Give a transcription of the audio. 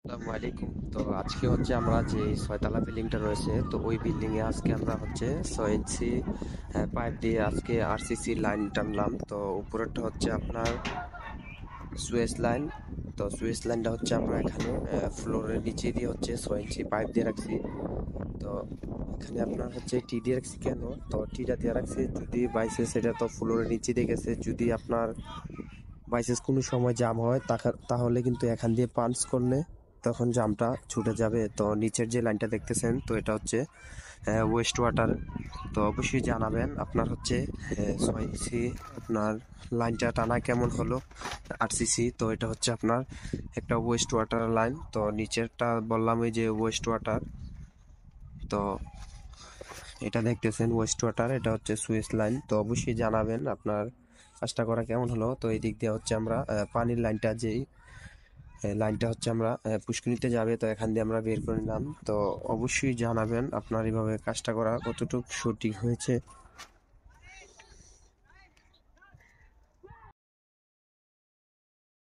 আসসালামু আলাইকুম। তো আজকে হচ্ছে আমরা যে ছয়তলা বিল্ডিংটা রয়েছে, তো ওই বিল্ডিং এ আজকে আমরা হচ্ছে 6 ইঞ্চি পাইপ দিয়ে আজকে আরসিসি লাইন টানলাম। তো উপরেরটা হচ্ছে আপনার সুয়েজ লাইন। তো সুয়েজ লাইনটা হচ্ছে আমরা এখানে ফ্লোরের নিচে দিয়ে হচ্ছে 6 ইঞ্চি পাইপ দিয়ে রাখছি। তো এখানে আপনার হচ্ছে টি দিয়ে রাখছি কেন? তো টিটা দিয়ে রাখছি যদি বাইসেস, এটা তো ফ্লোরের নিচে দিয়ে গেছে, যদি আপনার বাইসেস কোনো সময় জাম হয় তাহলে কিন্তু এখান দিয়ে পাঞ্চ করলে তখন জামটা ছুটে যাবে। তো নিচের যে লাইনটা দেখতেছেন, তো এটা হচ্ছে ওয়েস্ট ওয়াটার। তো অবশ্যই জানাবেন আপনার হচ্ছে 6 ইঞ্চি আপনার লাইনটা টানা কেমন হলো। আরসিসি, তো এটা হচ্ছে আপনার একটা ওয়েস্ট ওয়াটার লাইন। তো নিচেরটা বললাম এই যে ওয়েস্ট ওয়াটার। তো এটা দেখতেছেন ওয়েস্ট ওয়াটার, এটা হচ্ছে সুইস লাইন। তো অবশ্যই জানাবেন আপনার কাজটা করা কেমন হলো। তো এই দিক দিয়ে হচ্ছে আমরা পানির লাইনটা যেই লাইনটা হচ্ছে আমরা পুষ্করিণীতে যাবে, তো এখান দিয়ে আমরা বের করে নিলাম। তো অবশ্যই জানাবেন আপনার এইভাবে কাজটা করা কতটুকু সঠিক হয়েছে।